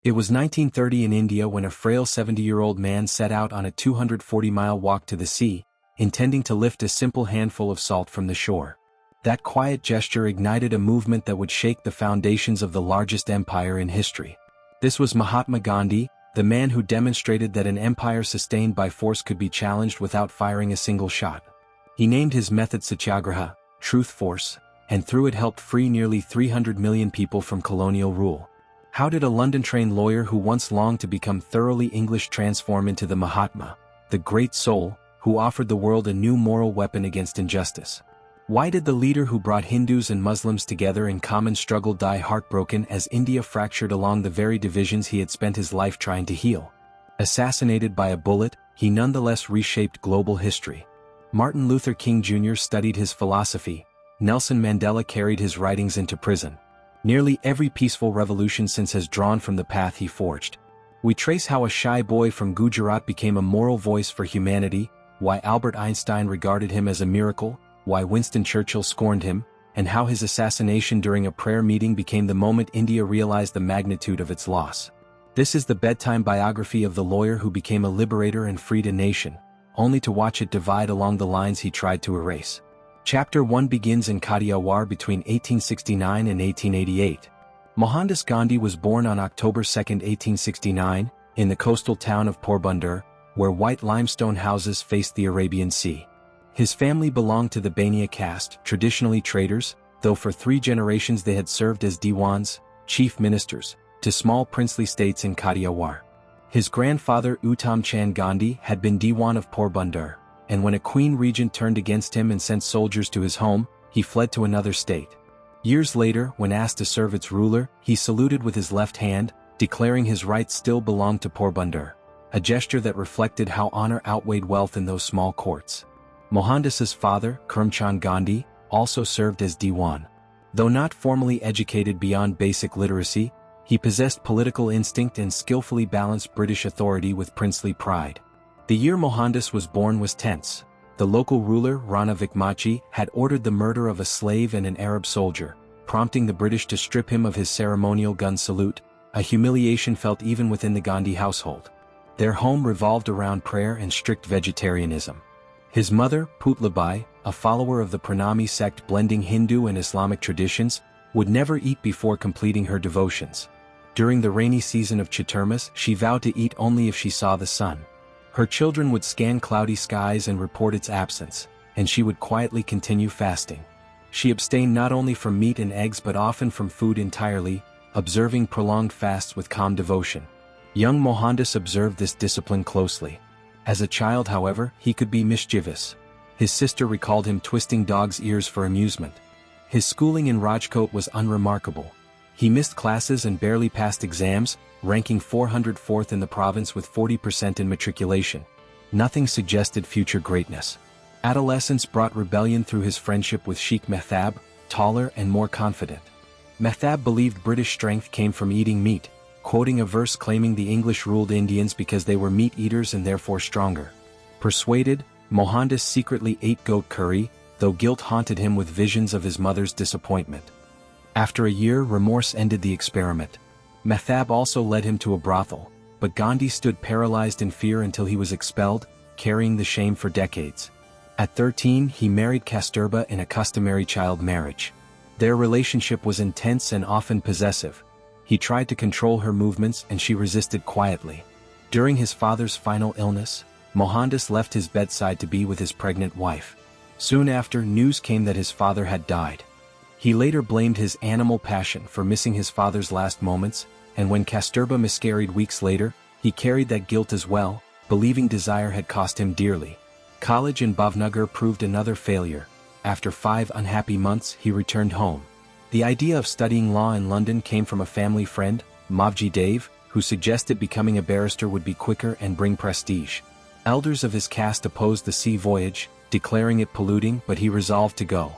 It was 1930 in India when a frail 70-year-old man set out on a 240-mile walk to the sea, intending to lift a simple handful of salt from the shore. That quiet gesture ignited a movement that would shake the foundations of the largest empire in history. This was Mahatma Gandhi, the man who demonstrated that an empire sustained by force could be challenged without firing a single shot. He named his method Satyagraha, truth force, and through it helped free nearly 300 million people from colonial rule. How did a London-trained lawyer who once longed to become thoroughly English transform into the Mahatma, the great soul, who offered the world a new moral weapon against injustice? Why did the leader who brought Hindus and Muslims together in common struggle die heartbroken as India fractured along the very divisions he had spent his life trying to heal? Assassinated by a bullet, he nonetheless reshaped global history. Martin Luther King Jr. studied his philosophy. Nelson Mandela carried his writings into prison. Nearly every peaceful revolution since has drawn from the path he forged. We trace how a shy boy from Gujarat became a moral voice for humanity, why Albert Einstein regarded him as a miracle, why Winston Churchill scorned him, and how his assassination during a prayer meeting became the moment India realized the magnitude of its loss. This is the bedtime biography of the lawyer who became a liberator and freed a nation, only to watch it divide along the lines he tried to erase. Chapter 1 begins in Kathiawar between 1869 and 1888. Mohandas Gandhi was born on October 2, 1869, in the coastal town of Porbandar, where white limestone houses faced the Arabian Sea. His family belonged to the Bania caste, traditionally traders, though for 3 generations they had served as diwans, chief ministers, to small princely states in Kathiawar. His grandfather Uttam Chand Gandhi had been Diwan of Porbandar, and when a queen regent turned against him and sent soldiers to his home, he fled to another state. Years later, when asked to serve its ruler, he saluted with his left hand, declaring his rights still belonged to Porbandar, a gesture that reflected how honor outweighed wealth in those small courts. Mohandas's father, Karamchand Gandhi, also served as Diwan. Though not formally educated beyond basic literacy, he possessed political instinct and skillfully balanced British authority with princely pride. The year Mohandas was born was tense. The local ruler, Rana Vikmachi, had ordered the murder of a slave and an Arab soldier, prompting the British to strip him of his ceremonial gun salute, a humiliation felt even within the Gandhi household. Their home revolved around prayer and strict vegetarianism. His mother, Putlabai, a follower of the Pranami sect blending Hindu and Islamic traditions, would never eat before completing her devotions. During the rainy season of Chaturmas, she vowed to eat only if she saw the sun. Her children would scan cloudy skies and report its absence, and she would quietly continue fasting. She abstained not only from meat and eggs but often from food entirely, observing prolonged fasts with calm devotion. Young Mohandas observed this discipline closely. As a child, however, he could be mischievous. His sister recalled him twisting dogs' ears for amusement. His schooling in Rajkot was unremarkable. He missed classes and barely passed exams, ranking 404th in the province with 40% in matriculation. Nothing suggested future greatness. Adolescence brought rebellion through his friendship with Sheikh Mehtab, taller and more confident. Mehtab believed British strength came from eating meat, quoting a verse claiming the English ruled Indians because they were meat eaters and therefore stronger. Persuaded, Mohandas secretly ate goat curry, though guilt haunted him with visions of his mother's disappointment. After a year, remorse ended the experiment. Mehtab also led him to a brothel, but Gandhi stood paralyzed in fear until he was expelled, carrying the shame for decades. At 13, he married Kasturba in a customary child marriage. Their relationship was intense and often possessive. He tried to control her movements and she resisted quietly. During his father's final illness, Mohandas left his bedside to be with his pregnant wife. Soon after, news came that his father had died. He later blamed his animal passion for missing his father's last moments, and when Kasturba miscarried weeks later, he carried that guilt as well, believing desire had cost him dearly. College in Bhavnagar proved another failure. After 5 unhappy months, he returned home. The idea of studying law in London came from a family friend, Mavji Dave, who suggested becoming a barrister would be quicker and bring prestige. Elders of his caste opposed the sea voyage, declaring it polluting, but he resolved to go.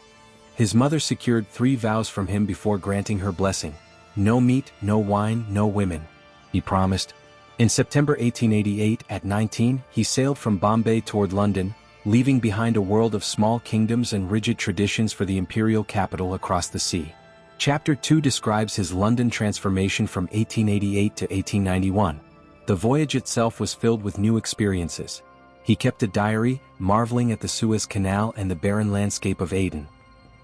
His mother secured 3 vows from him before granting her blessing. No meat, no wine, no women, he promised. In September 1888, at 19, he sailed from Bombay toward London, leaving behind a world of small kingdoms and rigid traditions for the imperial capital across the sea. Chapter 2 describes his London transformation from 1888 to 1891. The voyage itself was filled with new experiences. He kept a diary, marveling at the Suez Canal and the barren landscape of Aden.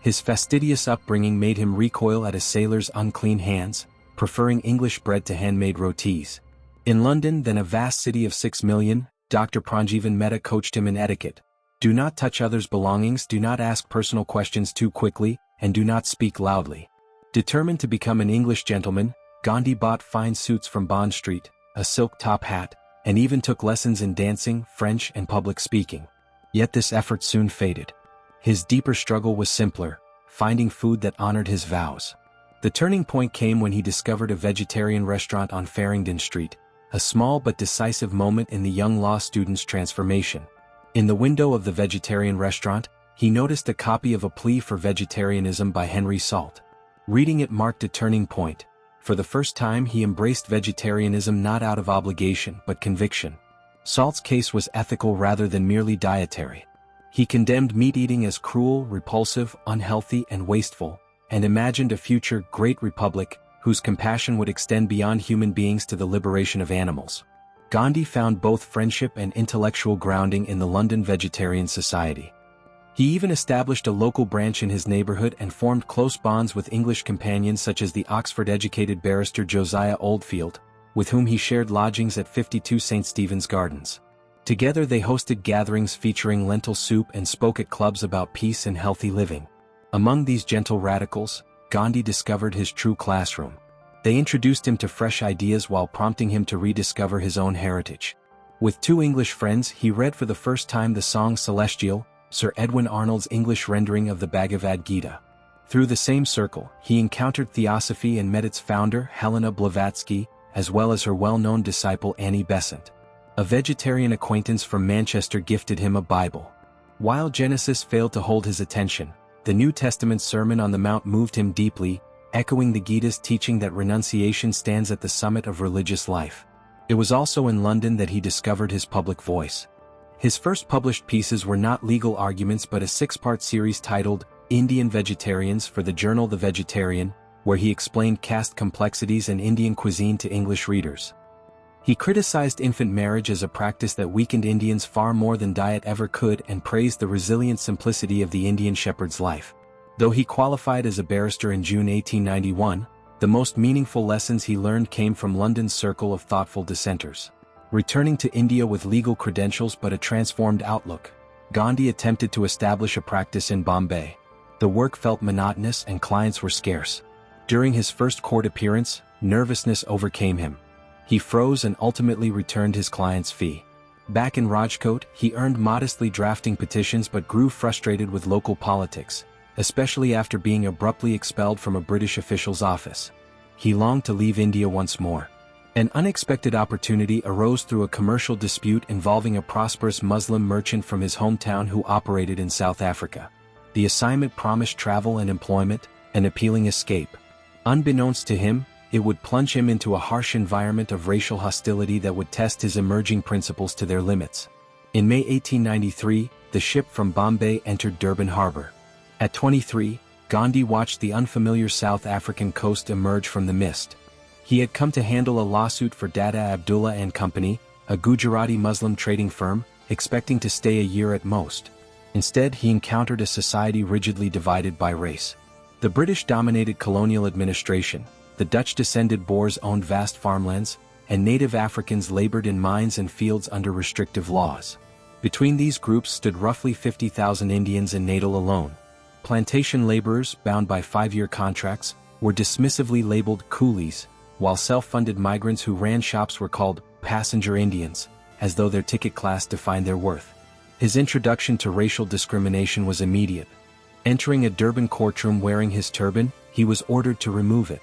His fastidious upbringing made him recoil at a sailor's unclean hands, preferring English bread to handmade rotis. In London, then a vast city of 6 million, Dr. Pranjivan Mehta coached him in etiquette. Do not touch others' belongings, do not ask personal questions too quickly, and do not speak loudly. Determined to become an English gentleman, Gandhi bought fine suits from Bond Street, a silk top hat, and even took lessons in dancing, French, and public speaking. Yet this effort soon faded. His deeper struggle was simpler, finding food that honored his vows. The turning point came when he discovered a vegetarian restaurant on Farringdon Street, a small but decisive moment in the young law student's transformation. In the window of the vegetarian restaurant, he noticed a copy of A Plea for Vegetarianism by Henry Salt. Reading it marked a turning point. For the first time he embraced vegetarianism not out of obligation but conviction. Salt's case was ethical rather than merely dietary. He condemned meat-eating as cruel, repulsive, unhealthy, and wasteful, and imagined a future great republic, whose compassion would extend beyond human beings to the liberation of animals. Gandhi found both friendship and intellectual grounding in the London Vegetarian Society. He even established a local branch in his neighborhood and formed close bonds with English companions such as the Oxford-educated barrister Josiah Oldfield, with whom he shared lodgings at 52 St. Stephen's Gardens. Together they hosted gatherings featuring lentil soup and spoke at clubs about peace and healthy living. Among these gentle radicals, Gandhi discovered his true classroom. They introduced him to fresh ideas while prompting him to rediscover his own heritage. With 2 English friends, he read for the first time the song Celestial, Sir Edwin Arnold's English rendering of the Bhagavad Gita. Through the same circle, he encountered Theosophy and met its founder, Helena Blavatsky, as well as her well-known disciple Annie Besant. A vegetarian acquaintance from Manchester gifted him a Bible. While Genesis failed to hold his attention, the New Testament Sermon on the Mount moved him deeply, echoing the Gita's teaching that renunciation stands at the summit of religious life. It was also in London that he discovered his public voice. His first published pieces were not legal arguments but a 6-part series titled Indian Vegetarians for the journal The Vegetarian, where he explained caste complexities and Indian cuisine to English readers. He criticized infant marriage as a practice that weakened Indians far more than diet ever could and praised the resilient simplicity of the Indian shepherd's life. Though he qualified as a barrister in June 1891, the most meaningful lessons he learned came from London's circle of thoughtful dissenters. Returning to India with legal credentials but a transformed outlook, Gandhi attempted to establish a practice in Bombay. The work felt monotonous and clients were scarce. During his first court appearance, nervousness overcame him. He froze and ultimately returned his client's fee. Back in Rajkot, he earned modestly drafting petitions but grew frustrated with local politics, especially after being abruptly expelled from a British official's office. He longed to leave India once more. An unexpected opportunity arose through a commercial dispute involving a prosperous Muslim merchant from his hometown who operated in South Africa. The assignment promised travel and employment, an appealing escape. Unbeknownst to him, it would plunge him into a harsh environment of racial hostility that would test his emerging principles to their limits. In May 1893, the ship from Bombay entered Durban harbor. At 23, Gandhi watched the unfamiliar South African coast emerge from the mist. He had come to handle a lawsuit for Dada Abdullah and Company, a Gujarati Muslim trading firm, expecting to stay a year at most. Instead, he encountered a society rigidly divided by race. The British-dominated colonial administration, the Dutch-descended Boers owned vast farmlands, and native Africans labored in mines and fields under restrictive laws. Between these groups stood roughly 50,000 Indians in Natal alone. Plantation laborers, bound by 5-year contracts, were dismissively labeled coolies, while self-funded migrants who ran shops were called passenger Indians, as though their ticket class defined their worth. His introduction to racial discrimination was immediate. Entering a Durban courtroom wearing his turban, he was ordered to remove it.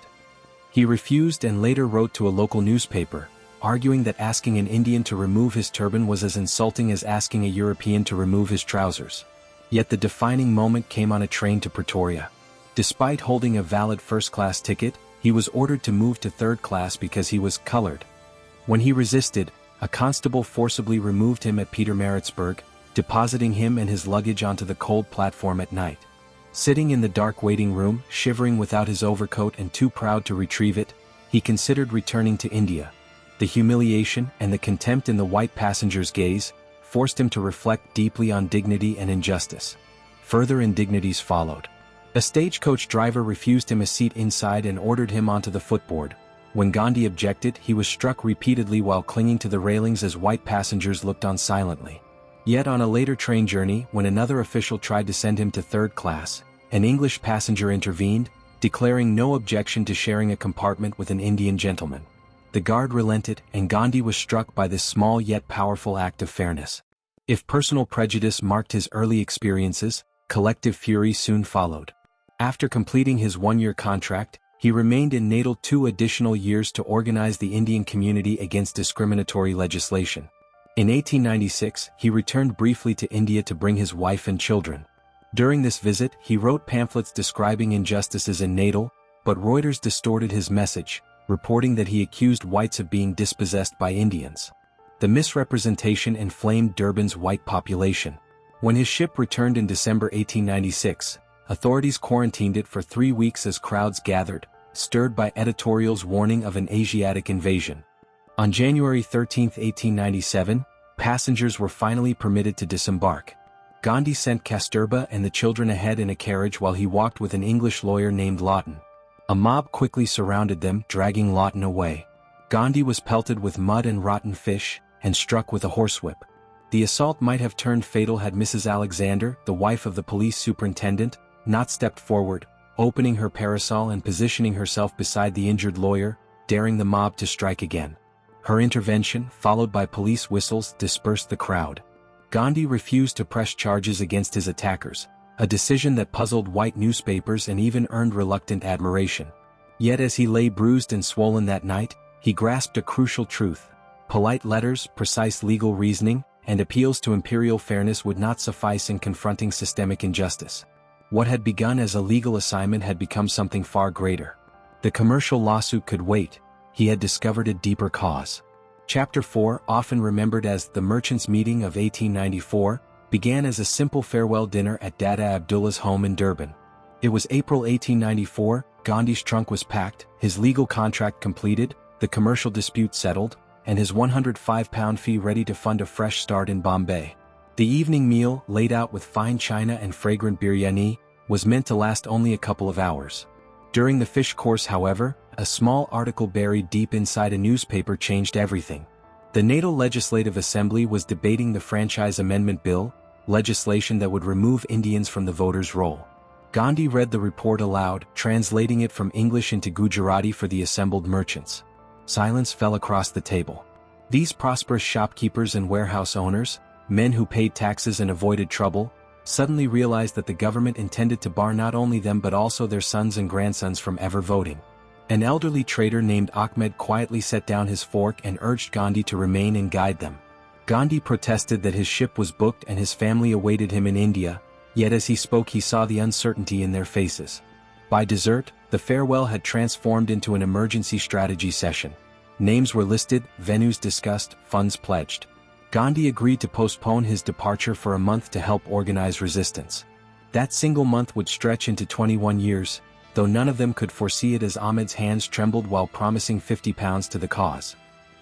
He refused and later wrote to a local newspaper, arguing that asking an Indian to remove his turban was as insulting as asking a European to remove his trousers. Yet the defining moment came on a train to Pretoria. Despite holding a valid first-class ticket, he was ordered to move to third class because he was colored. When he resisted, a constable forcibly removed him at Pietermaritzburg, depositing him and his luggage onto the cold platform at night. Sitting in the dark waiting room, shivering without his overcoat and too proud to retrieve it, he considered returning to India. The humiliation and the contempt in the white passenger's gaze forced him to reflect deeply on dignity and injustice. Further indignities followed. A stagecoach driver refused him a seat inside and ordered him onto the footboard. When Gandhi objected, he was struck repeatedly while clinging to the railings as white passengers looked on silently. Yet on a later train journey, when another official tried to send him to third class, an English passenger intervened, declaring no objection to sharing a compartment with an Indian gentleman. The guard relented, and Gandhi was struck by this small yet powerful act of fairness. If personal prejudice marked his early experiences, collective fury soon followed. After completing his one-year contract, he remained in Natal 2 additional years to organize the Indian community against discriminatory legislation. In 1896, he returned briefly to India to bring his wife and children. During this visit, he wrote pamphlets describing injustices in Natal, but Reuters distorted his message, reporting that he accused whites of being dispossessed by Indians. The misrepresentation inflamed Durban's white population. When his ship returned in December 1896, authorities quarantined it for 3 weeks as crowds gathered, stirred by editorials warning of an Asiatic invasion. On January 13, 1897, passengers were finally permitted to disembark. Gandhi sent Kasturba and the children ahead in a carriage while he walked with an English lawyer named Lawton. A mob quickly surrounded them, dragging Lawton away. Gandhi was pelted with mud and rotten fish, and struck with a horsewhip. The assault might have turned fatal had Mrs. Alexander, the wife of the police superintendent, not stepped forward, opening her parasol and positioning herself beside the injured lawyer, daring the mob to strike again. Her intervention, followed by police whistles, dispersed the crowd. Gandhi refused to press charges against his attackers, a decision that puzzled white newspapers and even earned reluctant admiration. Yet as he lay bruised and swollen that night, he grasped a crucial truth. Polite letters, precise legal reasoning, and appeals to imperial fairness would not suffice in confronting systemic injustice. What had begun as a legal assignment had become something far greater. The commercial lawsuit could wait. He had discovered a deeper cause. Chapter 4, often remembered as the Merchants' Meeting of 1894, began as a simple farewell dinner at Dada Abdullah's home in Durban. It was April 1894, Gandhi's trunk was packed, his legal contract completed, the commercial dispute settled, and his £105 fee ready to fund a fresh start in Bombay. The evening meal, laid out with fine china and fragrant biryani, was meant to last only a couple of hours. During the fish course, however, a small article buried deep inside a newspaper changed everything. The Natal Legislative Assembly was debating the Franchise Amendment Bill, legislation that would remove Indians from the voters' roll. Gandhi read the report aloud, translating it from English into Gujarati for the assembled merchants. Silence fell across the table. These prosperous shopkeepers and warehouse owners, men who paid taxes and avoided trouble, suddenly realized that the government intended to bar not only them but also their sons and grandsons from ever voting. An elderly trader named Ahmed quietly set down his fork and urged Gandhi to remain and guide them. Gandhi protested that his ship was booked and his family awaited him in India, yet as he spoke he saw the uncertainty in their faces. By dessert, the farewell had transformed into an emergency strategy session. Names were listed, venues discussed, funds pledged. Gandhi agreed to postpone his departure for a month to help organize resistance. That single month would stretch into 21 years, though none of them could foresee it as Ahmed's hands trembled while promising £50 to the cause.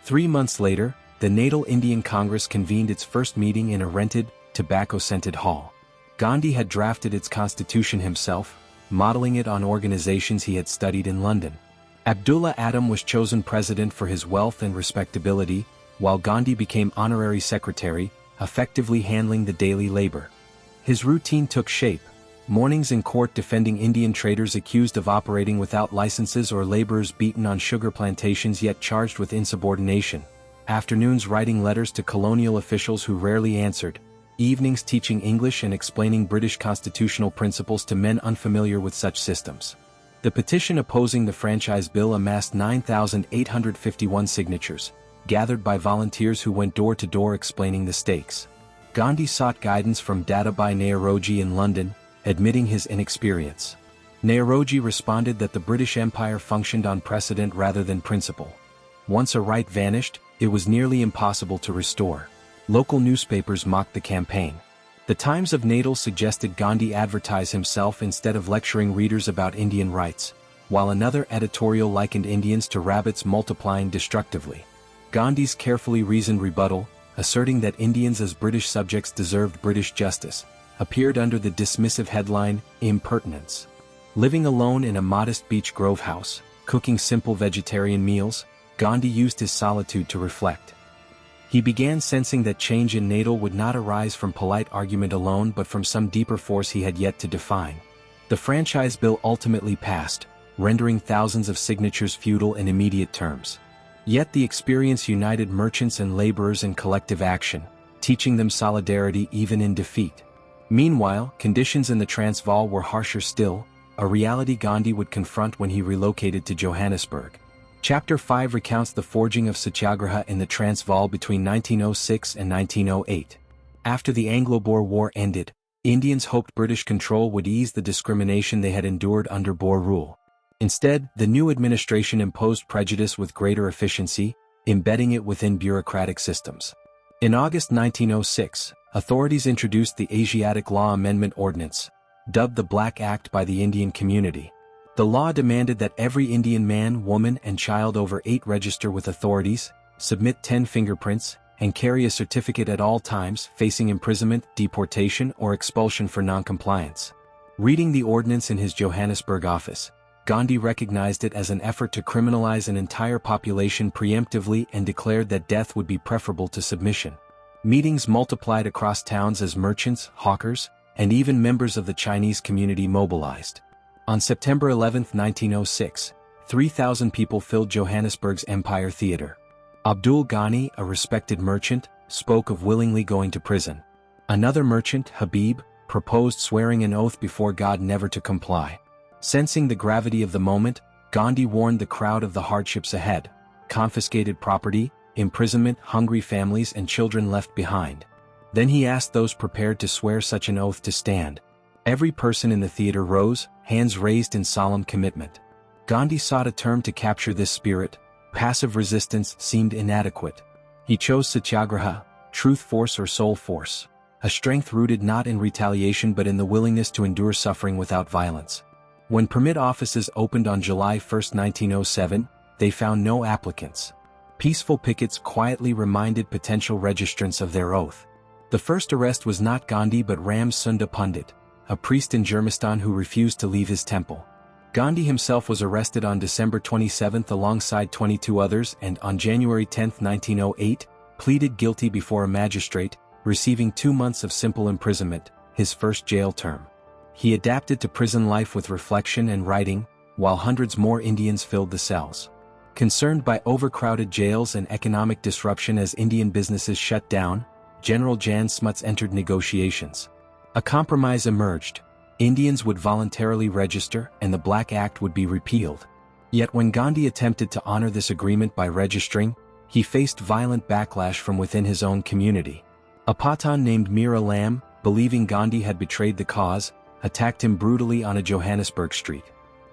3 months later, the Natal Indian Congress convened its first meeting in a rented, tobacco-scented hall. Gandhi had drafted its constitution himself, modeling it on organizations he had studied in London. Abdullah Adam was chosen president for his wealth and respectability, while Gandhi became honorary secretary, effectively handling the daily labor. His routine took shape: mornings in court defending Indian traders accused of operating without licenses or laborers beaten on sugar plantations yet charged with insubordination, afternoons writing letters to colonial officials who rarely answered, evenings teaching English and explaining British constitutional principles to men unfamiliar with such systems. The petition opposing the franchise bill amassed 9,851 signatures, gathered by volunteers who went door to door explaining the stakes. Gandhi sought guidance from Dadabhai Naoroji in London, admitting his inexperience. Naoroji responded that the British Empire functioned on precedent rather than principle. Once a right vanished, it was nearly impossible to restore. Local newspapers mocked the campaign. The Times of Natal suggested Gandhi advertise himself instead of lecturing readers about Indian rights, while another editorial likened Indians to rabbits multiplying destructively. Gandhi's carefully reasoned rebuttal, asserting that Indians as British subjects deserved British justice, appeared under the dismissive headline, Impertinence. Living alone in a modest beech grove house, cooking simple vegetarian meals, Gandhi used his solitude to reflect. He began sensing that change in Natal would not arise from polite argument alone but from some deeper force he had yet to define. The franchise bill ultimately passed, rendering thousands of signatures futile in immediate terms. Yet the experience united merchants and laborers in collective action, teaching them solidarity even in defeat. Meanwhile, conditions in the Transvaal were harsher still, a reality Gandhi would confront when he relocated to Johannesburg. Chapter 5 recounts the forging of Satyagraha in the Transvaal between 1906 and 1908. After the Anglo-Boer War ended, Indians hoped British control would ease the discrimination they had endured under Boer rule. Instead, the new administration imposed prejudice with greater efficiency, embedding it within bureaucratic systems. In August 1906, authorities introduced the Asiatic Law Amendment Ordinance, dubbed the Black Act by the Indian community. The law demanded that every Indian man, woman, and child over 8 register with authorities, submit 10 fingerprints, and carry a certificate at all times, facing imprisonment, deportation, or expulsion for noncompliance. Reading the ordinance in his Johannesburg office, Gandhi recognized it as an effort to criminalize an entire population preemptively and declared that death would be preferable to submission. Meetings multiplied across towns as merchants, hawkers, and even members of the Chinese community mobilized. On September 11, 1906, 3,000 people filled Johannesburg's Empire Theatre. Abdul Ghani, a respected merchant, spoke of willingly going to prison. Another merchant, Habib, proposed swearing an oath before God never to comply. Sensing the gravity of the moment, Gandhi warned the crowd of the hardships ahead: confiscated property, imprisonment, hungry families, and children left behind. Then he asked those prepared to swear such an oath to stand. Every person in the theater rose, hands raised in solemn commitment. Gandhi sought a term to capture this spirit. Passive resistance seemed inadequate. He chose Satyagraha, truth force or soul force, a strength rooted not in retaliation but in the willingness to endure suffering without violence. When permit offices opened on July 1, 1907, they found no applicants. Peaceful pickets quietly reminded potential registrants of their oath. The first arrest was not Gandhi but Ram Sunda Pandit, a priest in Jermistan who refused to leave his temple. Gandhi himself was arrested on December 27 alongside 22 others and on January 10, 1908, pleaded guilty before a magistrate, receiving 2 months of simple imprisonment, his first jail term. He adapted to prison life with reflection and writing, while hundreds more Indians filled the cells. Concerned by overcrowded jails and economic disruption as Indian businesses shut down, General Jan Smuts entered negotiations. A compromise emerged. Indians would voluntarily register and the Black Act would be repealed. Yet when Gandhi attempted to honor this agreement by registering, he faced violent backlash from within his own community. A Pathan named Mira Lam, believing Gandhi had betrayed the cause, attacked him brutally on a Johannesburg street.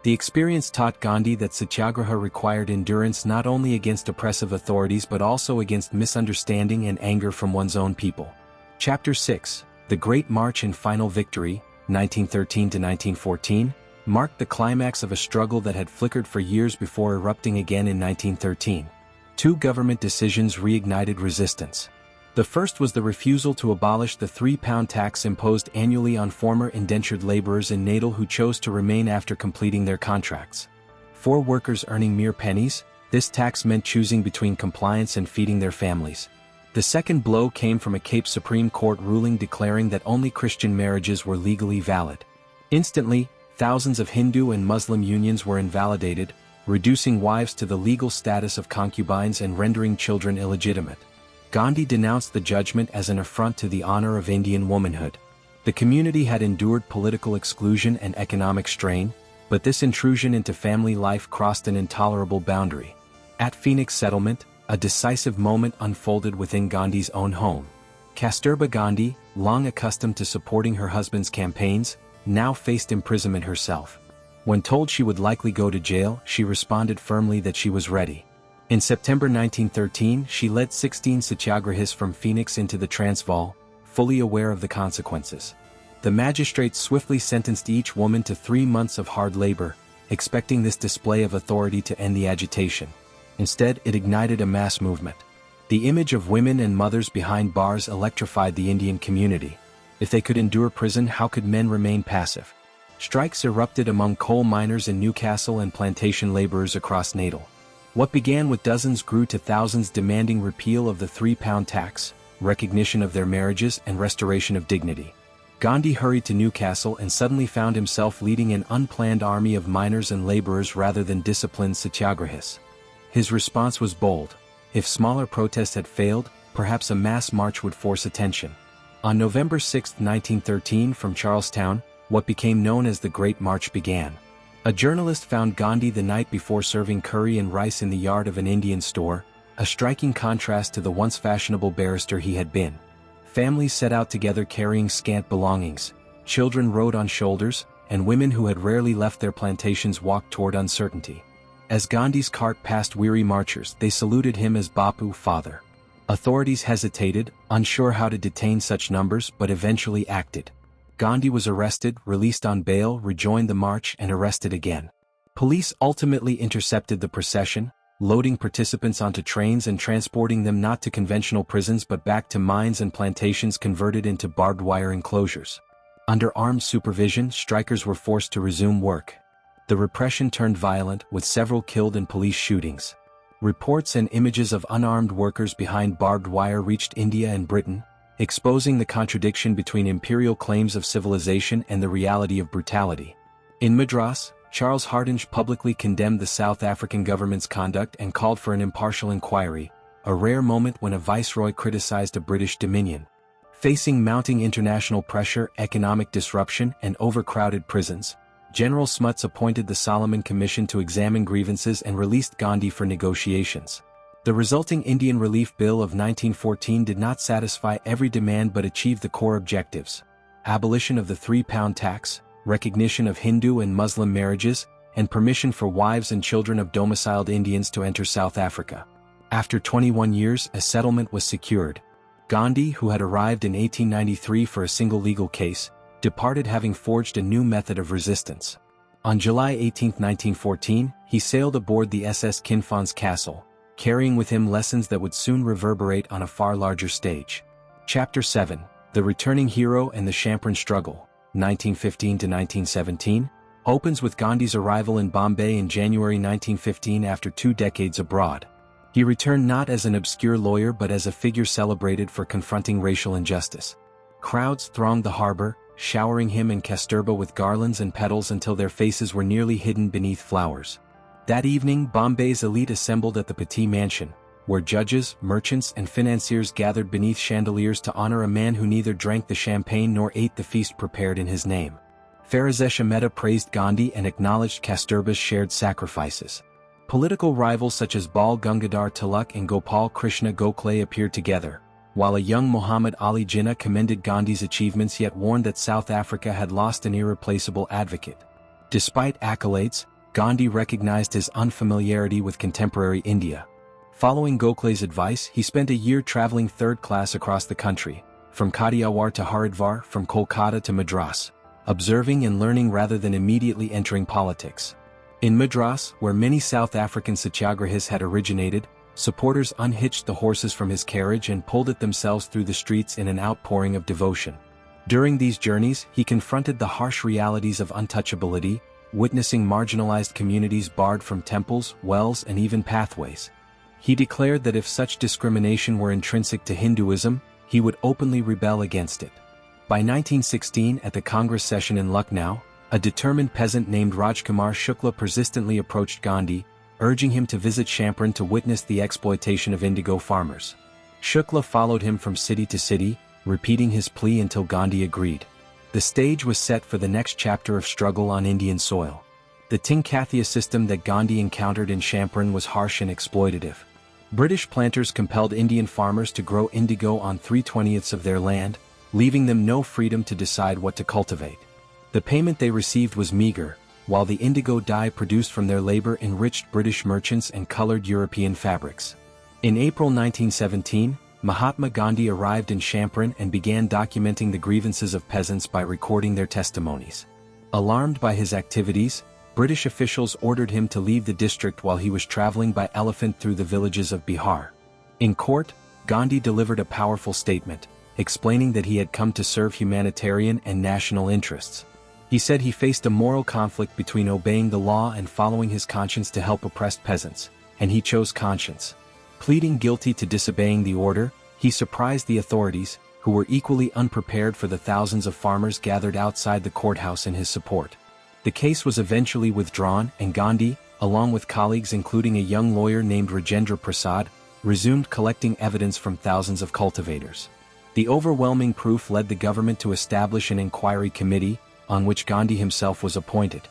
The experience taught Gandhi that Satyagraha required endurance not only against oppressive authorities but also against misunderstanding and anger from one's own people. Chapter 6, The Great March and Final Victory, 1913–1914, marked the climax of a struggle that had flickered for years before erupting again in 1913. 2 government decisions reignited resistance. The first was the refusal to abolish the £3 tax imposed annually on former indentured laborers in Natal who chose to remain after completing their contracts. For workers earning mere pennies, this tax meant choosing between compliance and feeding their families. The second blow came from a Cape Supreme Court ruling declaring that only Christian marriages were legally valid. Instantly, thousands of Hindu and Muslim unions were invalidated, reducing wives to the legal status of concubines and rendering children illegitimate. Gandhi denounced the judgment as an affront to the honor of Indian womanhood. The community had endured political exclusion and economic strain, but this intrusion into family life crossed an intolerable boundary. At Phoenix Settlement, a decisive moment unfolded within Gandhi's own home. Kasturba Gandhi, long accustomed to supporting her husband's campaigns, now faced imprisonment herself. When told she would likely go to jail, she responded firmly that she was ready. In September 1913, she led 16 Satyagrahis from Phoenix into the Transvaal, fully aware of the consequences. The magistrates swiftly sentenced each woman to 3 months of hard labor, expecting this display of authority to end the agitation. Instead, it ignited a mass movement. The image of women and mothers behind bars electrified the Indian community. If they could endure prison, how could men remain passive? Strikes erupted among coal miners in Newcastle and plantation laborers across Natal. What began with dozens grew to thousands demanding repeal of the £3 tax, recognition of their marriages, and restoration of dignity. Gandhi hurried to Newcastle and suddenly found himself leading an unplanned army of miners and laborers rather than disciplined satyagrahis. His response was bold. If smaller protests had failed, perhaps a mass march would force attention. On November 6, 1913, from Charlestown, what became known as the Great March began. A journalist found Gandhi the night before serving curry and rice in the yard of an Indian store, a striking contrast to the once fashionable barrister he had been. Families set out together carrying scant belongings, children rode on shoulders, and women who had rarely left their plantations walked toward uncertainty. As Gandhi's cart passed weary marchers, they saluted him as Bapu, father. Authorities hesitated, unsure how to detain such numbers, but eventually acted. Gandhi was arrested, released on bail, rejoined the march, and arrested again. Police ultimately intercepted the procession, loading participants onto trains and transporting them not to conventional prisons but back to mines and plantations converted into barbed wire enclosures. Under armed supervision, strikers were forced to resume work. The repression turned violent, with several killed in police shootings. Reports and images of unarmed workers behind barbed wire reached India and Britain, exposing the contradiction between imperial claims of civilization and the reality of brutality. In Madras, Charles Hardinge publicly condemned the South African government's conduct and called for an impartial inquiry, a rare moment when a viceroy criticized a British dominion. Facing mounting international pressure, economic disruption, and overcrowded prisons, General Smuts appointed the Solomon Commission to examine grievances and released Gandhi for negotiations. The resulting Indian Relief Bill of 1914 did not satisfy every demand but achieved the core objectives: abolition of the £3 tax, recognition of Hindu and Muslim marriages, and permission for wives and children of domiciled Indians to enter South Africa. After 21 years, a settlement was secured. Gandhi, who had arrived in 1893 for a single legal case, departed having forged a new method of resistance. On July 18, 1914, he sailed aboard the SS Kinfon's Castle, carrying with him lessons that would soon reverberate on a far larger stage. Chapter 7, The Returning Hero and the Champaran Struggle, 1915 to 1917, opens with Gandhi's arrival in Bombay in January 1915 after 2 decades abroad. He returned not as an obscure lawyer but as a figure celebrated for confronting racial injustice. Crowds thronged the harbor, showering him and Kasturba with garlands and petals until their faces were nearly hidden beneath flowers. That evening, Bombay's elite assembled at the Petit Mansion, where judges, merchants, and financiers gathered beneath chandeliers to honor a man who neither drank the champagne nor ate the feast prepared in his name. Fairuzesh Mehta praised Gandhi and acknowledged Kasturba's shared sacrifices. Political rivals such as Bal Gangadhar Tilak and Gopal Krishna Gokhale appeared together, while a young Muhammad Ali Jinnah commended Gandhi's achievements yet warned that South Africa had lost an irreplaceable advocate. Despite accolades, Gandhi recognized his unfamiliarity with contemporary India. Following Gokhale's advice, he spent a year traveling third class across the country, from Kathiawar to Haridwar, from Kolkata to Madras, observing and learning rather than immediately entering politics. In Madras, where many South African satyagrahis had originated, supporters unhitched the horses from his carriage and pulled it themselves through the streets in an outpouring of devotion. During these journeys, he confronted the harsh realities of untouchability, witnessing marginalized communities barred from temples, wells, and even pathways. He declared that if such discrimination were intrinsic to Hinduism, he would openly rebel against it. By 1916, at the Congress session in Lucknow, a determined peasant named Rajkumar Shukla persistently approached Gandhi, urging him to visit Champaran to witness the exploitation of indigo farmers. Shukla followed him from city to city, repeating his plea until Gandhi agreed. The stage was set for the next chapter of struggle on Indian soil. The Tingkathia system that Gandhi encountered in Champaran was harsh and exploitative. British planters compelled Indian farmers to grow indigo on 3/20ths of their land, leaving them no freedom to decide what to cultivate. The payment they received was meager, while the indigo dye produced from their labor enriched British merchants and colored European fabrics. In April 1917, Mahatma Gandhi arrived in Champaran and began documenting the grievances of peasants by recording their testimonies. Alarmed by his activities, British officials ordered him to leave the district while he was traveling by elephant through the villages of Bihar. In court, Gandhi delivered a powerful statement, explaining that he had come to serve humanitarian and national interests. He said he faced a moral conflict between obeying the law and following his conscience to help oppressed peasants, and he chose conscience. Pleading guilty to disobeying the order, he surprised the authorities, who were equally unprepared for the thousands of farmers gathered outside the courthouse in his support. The case was eventually withdrawn, and Gandhi, along with colleagues including a young lawyer named Rajendra Prasad, resumed collecting evidence from thousands of cultivators. The overwhelming proof led the government to establish an inquiry committee, on which Gandhi himself was appointed.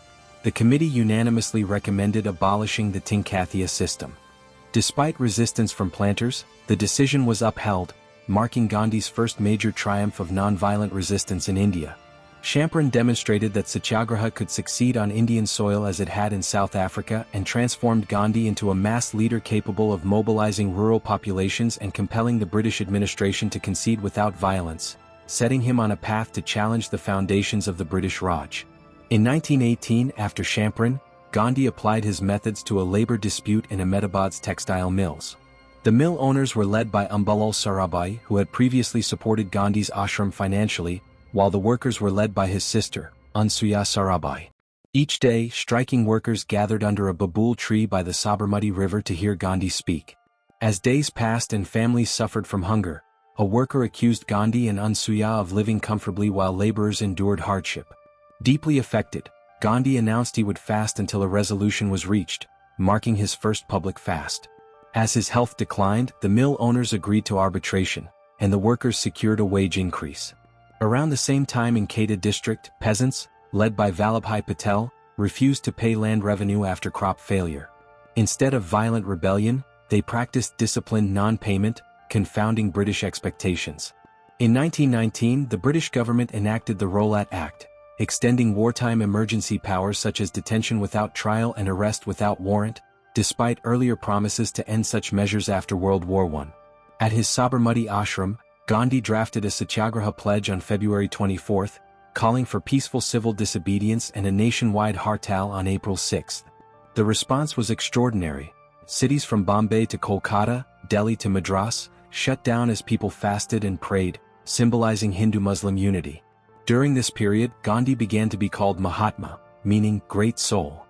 The committee unanimously recommended abolishing the Tinkathia system. Despite resistance from planters, the decision was upheld, marking Gandhi's first major triumph of non-violent resistance in India. Champaran demonstrated that Satyagraha could succeed on Indian soil as it had in South Africa and transformed Gandhi into a mass leader capable of mobilizing rural populations and compelling the British administration to concede without violence, setting him on a path to challenge the foundations of the British Raj. In 1918, after Champaran, Gandhi applied his methods to a labor dispute in Ahmedabad's textile mills. The mill owners were led by Ambulal Sarabhai, who had previously supported Gandhi's ashram financially, while the workers were led by his sister, Ansuya Sarabhai. Each day, striking workers gathered under a babool tree by the Sabarmati River to hear Gandhi speak. As days passed and families suffered from hunger, a worker accused Gandhi and Ansuya of living comfortably while laborers endured hardship. Deeply affected, Gandhi announced he would fast until a resolution was reached, marking his first public fast. As his health declined, the mill owners agreed to arbitration, and the workers secured a wage increase. Around the same time in Kheda district, peasants, led by Vallabhai Patel, refused to pay land revenue after crop failure. Instead of violent rebellion, they practiced disciplined non-payment, confounding British expectations. In 1919, the British government enacted the Rowlatt Act, extending wartime emergency powers such as detention without trial and arrest without warrant, despite earlier promises to end such measures after World War I. At his Sabarmati ashram, Gandhi drafted a Satyagraha pledge on February 24, calling for peaceful civil disobedience and a nationwide hartal on April 6. The response was extraordinary. Cities from Bombay to Kolkata, Delhi to Madras, shut down as people fasted and prayed, symbolizing Hindu-Muslim unity. During this period, Gandhi began to be called Mahatma, meaning great soul.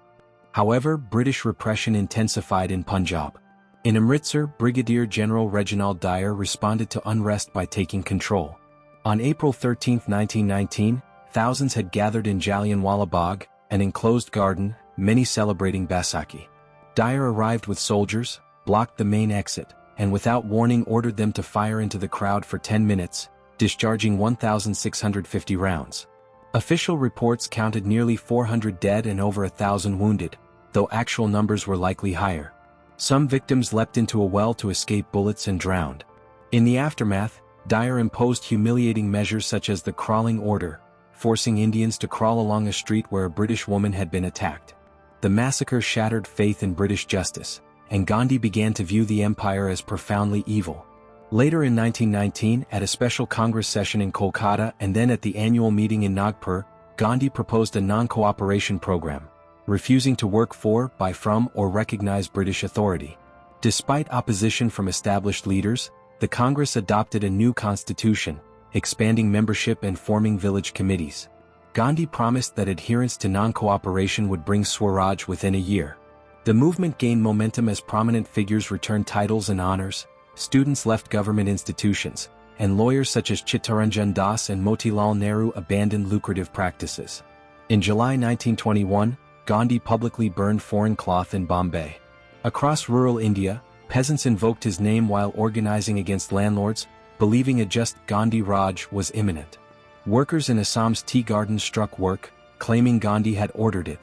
However, British repression intensified in Punjab. In Amritsar, Brigadier General Reginald Dyer responded to unrest by taking control. On April 13, 1919, thousands had gathered in Jallianwala Bagh, an enclosed garden, many celebrating Baisakhi. Dyer arrived with soldiers, blocked the main exit, and without warning ordered them to fire into the crowd for 10 minutes, discharging 1,650 rounds. Official reports counted nearly 400 dead and over 1,000 wounded, though actual numbers were likely higher. Some victims leapt into a well to escape bullets and drowned. In the aftermath, Dyer imposed humiliating measures such as the crawling order, forcing Indians to crawl along a street where a British woman had been attacked. The massacre shattered faith in British justice, and Gandhi began to view the empire as profoundly evil. Later in 1919, at a special Congress session in Kolkata and then at the annual meeting in Nagpur, Gandhi proposed a non-cooperation program, refusing to work for, buy from, or recognize British authority. Despite opposition from established leaders, the Congress adopted a new constitution, expanding membership and forming village committees. Gandhi promised that adherence to non-cooperation would bring Swaraj within a year. The movement gained momentum as prominent figures returned titles and honors, students left government institutions, and lawyers such as Chittaranjan Das and Motilal Nehru abandoned lucrative practices. In July 1921, Gandhi publicly burned foreign cloth in Bombay. Across rural India, peasants invoked his name while organizing against landlords, believing a just Gandhi Raj was imminent. Workers in Assam's tea gardens struck work, claiming Gandhi had ordered it.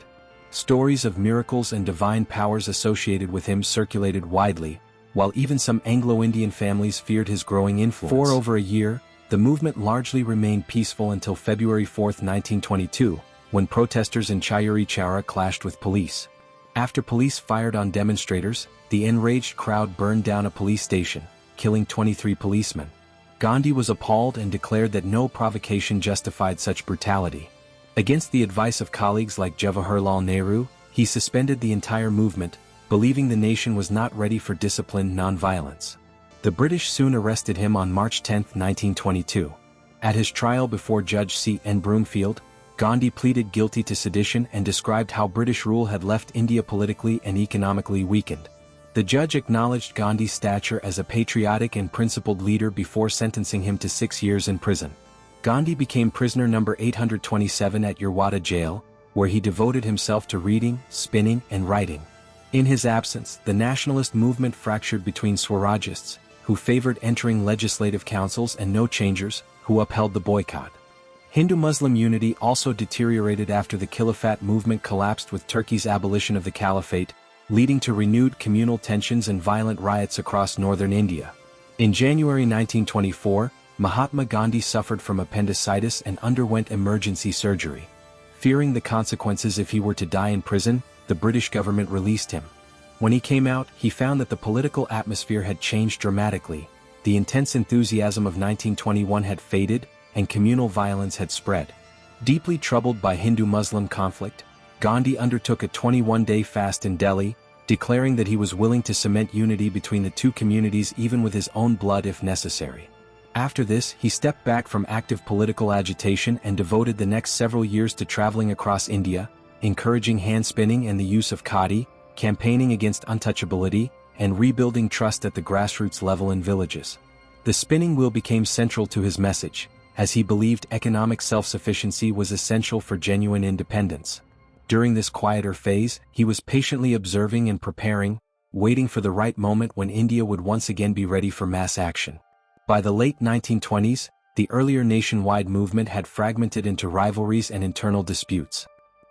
Stories of miracles and divine powers associated with him circulated widely, while even some Anglo-Indian families feared his growing influence. For over a year, the movement largely remained peaceful until February 4, 1922, when protesters in Chauri Chaura clashed with police. After police fired on demonstrators, the enraged crowd burned down a police station, killing 23 policemen. Gandhi was appalled and declared that no provocation justified such brutality. Against the advice of colleagues like Jawaharlal Nehru, he suspended the entire movement, believing the nation was not ready for disciplined non-violence. The British soon arrested him on March 10, 1922. At his trial before Judge C. N. Broomfield, Gandhi pleaded guilty to sedition and described how British rule had left India politically and economically weakened. The judge acknowledged Gandhi's stature as a patriotic and principled leader before sentencing him to 6 years in prison. Gandhi became prisoner number 827 at Yerwada jail, where he devoted himself to reading, spinning, and writing. In his absence, the nationalist movement fractured between Swarajists, who favored entering legislative councils, and no-changers, who upheld the boycott. Hindu-Muslim unity also deteriorated after the Khilafat movement collapsed with Turkey's abolition of the Caliphate, leading to renewed communal tensions and violent riots across northern India. In January 1924, Mahatma Gandhi suffered from appendicitis and underwent emergency surgery. Fearing the consequences if he were to die in prison, the British government released him. When he came out, he found that the political atmosphere had changed dramatically. The intense enthusiasm of 1921 had faded, and communal violence had spread. Deeply troubled by Hindu-Muslim conflict, Gandhi undertook a 21-day fast in Delhi, declaring that he was willing to cement unity between the two communities even with his own blood if necessary. After this, he stepped back from active political agitation and devoted the next several years to traveling across India, encouraging hand-spinning and the use of khadi, campaigning against untouchability, and rebuilding trust at the grassroots level in villages. The spinning wheel became central to his message, as he believed economic self-sufficiency was essential for genuine independence. During this quieter phase, he was patiently observing and preparing, waiting for the right moment when India would once again be ready for mass action. By the late 1920s, the earlier nationwide movement had fragmented into rivalries and internal disputes.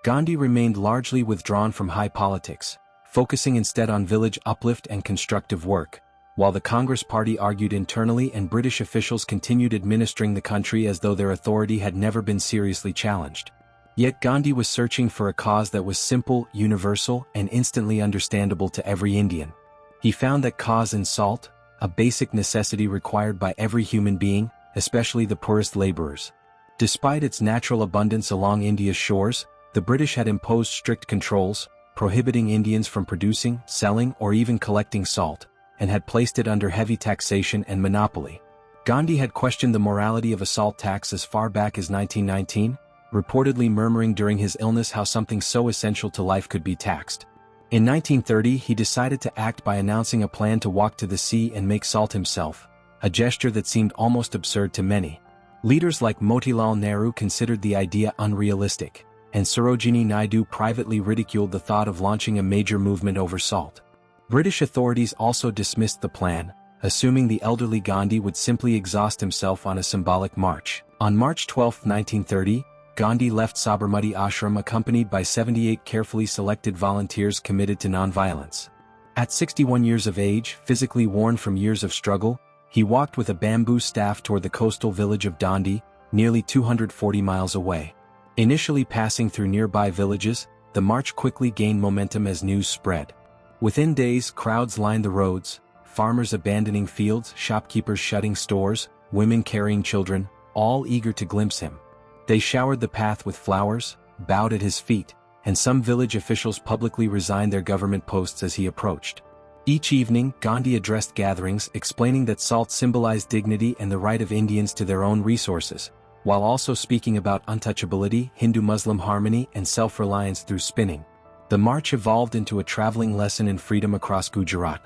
Gandhi remained largely withdrawn from high politics, focusing instead on village uplift and constructive work, while the Congress Party argued internally and British officials continued administering the country as though their authority had never been seriously challenged. Yet Gandhi was searching for a cause that was simple, universal, and instantly understandable to every Indian. He found that cause in salt, a basic necessity required by every human being, especially the poorest laborers. Despite its natural abundance along India's shores, the British had imposed strict controls, prohibiting Indians from producing, selling, or even collecting salt, and had placed it under heavy taxation and monopoly. Gandhi had questioned the morality of a salt tax as far back as 1919, reportedly murmuring during his illness how something so essential to life could be taxed. In 1930, he decided to act by announcing a plan to walk to the sea and make salt himself, a gesture that seemed almost absurd to many. Leaders like Motilal Nehru considered the idea unrealistic, and Sarojini Naidu privately ridiculed the thought of launching a major movement over salt. British authorities also dismissed the plan, assuming the elderly Gandhi would simply exhaust himself on a symbolic march. On March 12, 1930, Gandhi left Sabarmati Ashram accompanied by 78 carefully selected volunteers committed to nonviolence. At 61 years of age, physically worn from years of struggle, he walked with a bamboo staff toward the coastal village of Dandi, nearly 240 miles away. Initially passing through nearby villages, the march quickly gained momentum as news spread. Within days, crowds lined the roads, farmers abandoning fields, shopkeepers shutting stores, women carrying children, all eager to glimpse him. They showered the path with flowers, bowed at his feet, and some village officials publicly resigned their government posts as he approached. Each evening, Gandhi addressed gatherings explaining that salt symbolized dignity and the right of Indians to their own resources, while also speaking about untouchability, Hindu-Muslim harmony, and self-reliance through spinning. The march evolved into a traveling lesson in freedom across Gujarat.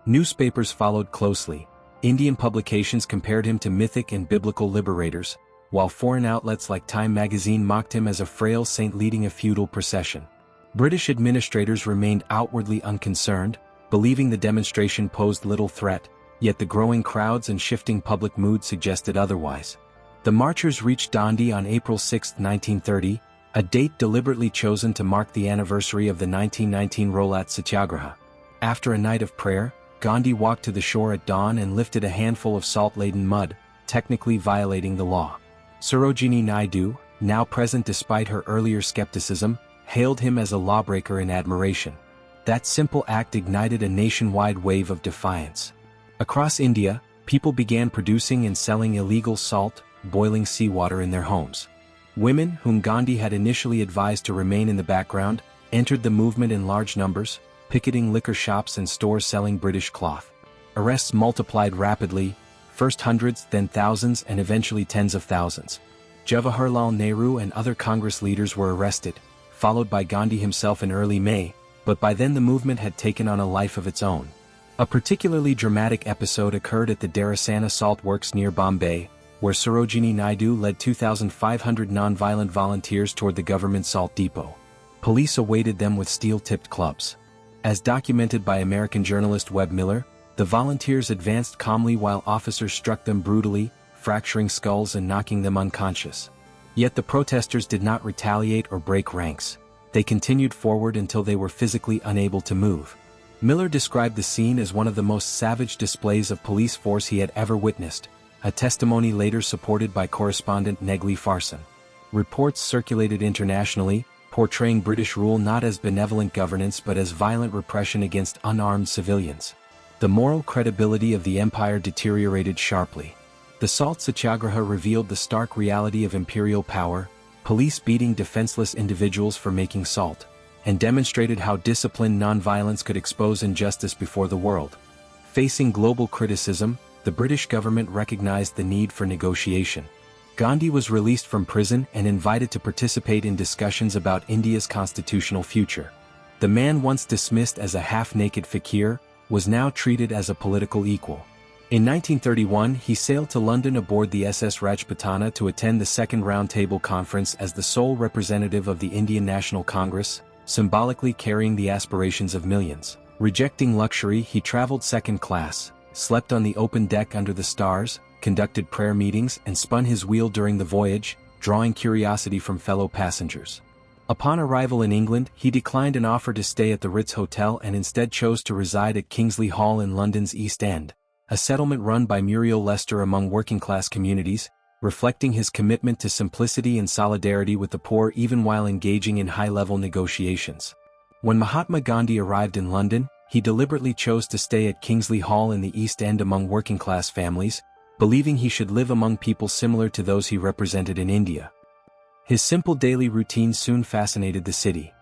Newspapers followed closely. Indian publications compared him to mythic and biblical liberators, while foreign outlets like Time magazine mocked him as a frail saint leading a feudal procession. British administrators remained outwardly unconcerned, believing the demonstration posed little threat, yet the growing crowds and shifting public mood suggested otherwise. The marchers reached Dandi on April 6, 1930, a date deliberately chosen to mark the anniversary of the 1919 Rolat Satyagraha. After a night of prayer, Gandhi walked to the shore at dawn and lifted a handful of salt-laden mud, technically violating the law. Sarojini Naidu, now present despite her earlier skepticism, hailed him as a lawbreaker in admiration. That simple act ignited a nationwide wave of defiance. Across India, People began producing and selling illegal salt, boiling seawater in their homes. Women, whom Gandhi had initially advised to remain in the background, entered the movement in large numbers, picketing liquor shops and stores selling British cloth. Arrests multiplied rapidly, first hundreds, then thousands, and eventually tens of thousands. Jawaharlal Nehru and other Congress leaders were arrested, followed by Gandhi himself in early May, but by then the movement had taken on a life of its own. A particularly dramatic episode occurred at the Darasana salt works near Bombay, where Sarojini Naidu led 2,500 non-violent volunteers toward the government salt depot. Police awaited them with steel-tipped clubs. As documented by American journalist Webb Miller, the volunteers advanced calmly while officers struck them brutally, fracturing skulls and knocking them unconscious. Yet the protesters did not retaliate or break ranks. They continued forward until they were physically unable to move. Miller described the scene as one of the most savage displays of police force he had ever witnessed, a testimony later supported by correspondent Negli Farson. Reports circulated internationally, portraying British rule not as benevolent governance but as violent repression against unarmed civilians. The moral credibility of the empire deteriorated sharply. The Salt Satyagraha revealed the stark reality of imperial power, police beating defenseless individuals for making salt, and demonstrated how disciplined nonviolence could expose injustice before the world. Facing global criticism, the British government recognized the need for negotiation. Gandhi was released from prison and invited to participate in discussions about India's constitutional future. The man once dismissed as a half-naked fakir was now treated as a political equal. In 1931 he sailed to London aboard the SS Rajputana to attend the Second Round Table Conference as the sole representative of the Indian National Congress, symbolically carrying the aspirations of millions. Rejecting luxury, he traveled second class, slept on the open deck under the stars, conducted prayer meetings and spun his wheel during the voyage, drawing curiosity from fellow passengers. Upon arrival in England, he declined an offer to stay at the Ritz Hotel and instead chose to reside at Kingsley Hall in London's East End, a settlement run by Muriel Lester among working-class communities, reflecting his commitment to simplicity and solidarity with the poor even while engaging in high-level negotiations. When Mahatma Gandhi arrived in London, he deliberately chose to stay at Kingsley Hall in the East End among working-class families, believing he should live among people similar to those he represented in India. His simple daily routine soon fascinated the city.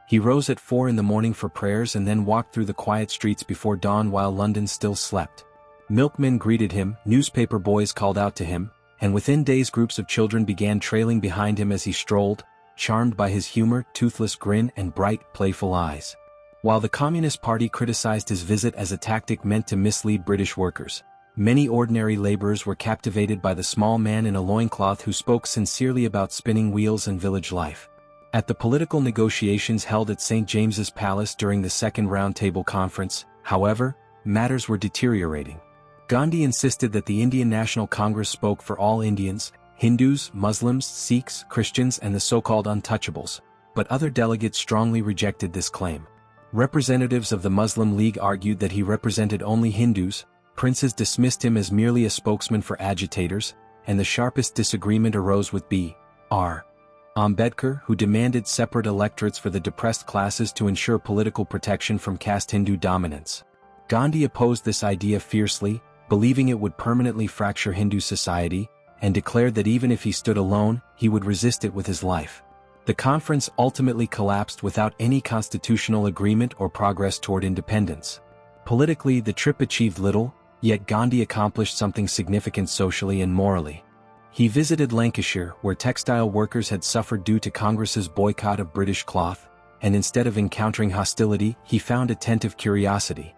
He rose at 4 in the morning for prayers and then walked through the quiet streets before dawn while London still slept. Milkmen greeted him, newspaper boys called out to him, and within days groups of children began trailing behind him as he strolled, charmed by his humor, toothless grin and bright, playful eyes. While the Communist Party criticized his visit as a tactic meant to mislead British workers, many ordinary laborers were captivated by the small man in a loincloth who spoke sincerely about spinning wheels and village life. At the political negotiations held at St. James's Palace during the Second Round Table Conference, however, matters were deteriorating. Gandhi insisted that the Indian National Congress spoke for all Indians, Hindus, Muslims, Sikhs, Christians and the so-called untouchables, but other delegates strongly rejected this claim. Representatives of the Muslim League argued that he represented only Hindus, princes dismissed him as merely a spokesman for agitators, and the sharpest disagreement arose with B.R. Ambedkar, who demanded separate electorates for the depressed classes to ensure political protection from caste Hindu dominance. Gandhi opposed this idea fiercely, believing it would permanently fracture Hindu society, and declared that even if he stood alone, he would resist it with his life. The conference ultimately collapsed without any constitutional agreement or progress toward independence. Politically, the trip achieved little, yet Gandhi accomplished something significant socially and morally. He visited Lancashire, where textile workers had suffered due to Congress's boycott of British cloth, and instead of encountering hostility, he found attentive curiosity.